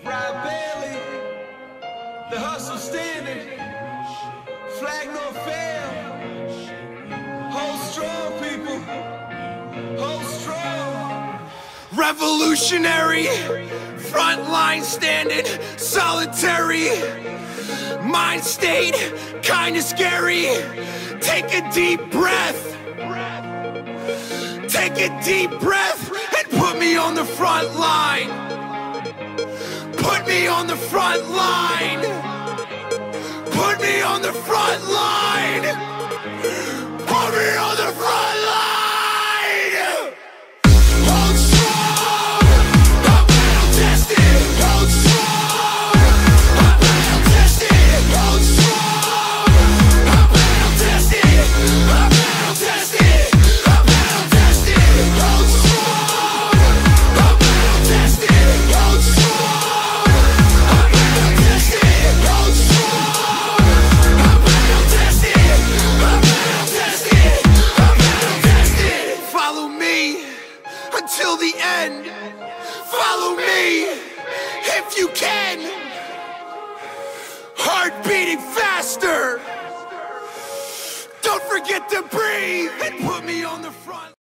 Ryan Bailey, the hustle standing, flag no fail. Hold strong, people, hold strong. Revolutionary, front line standing, solitary, mind state, kinda scary. Take a deep breath. Take a deep breath and put me on the front line. Put me on the front line. Put me on the front line. Put me on the front line. Hold strong. I'm battle tested. Hold strong. I'm battle tested. Hold strong. I'm battle tested. I'm battle tested. I'm battle tested. Hold strong. I'm battle tested. Hold strong. I'm battle tested. Hold strong. I'm battle tested. I'm battle tested. I'm battle tested. Follow me until the end. Follow me if you can. Heart beating faster. Don't forget to breathe and put me on the front.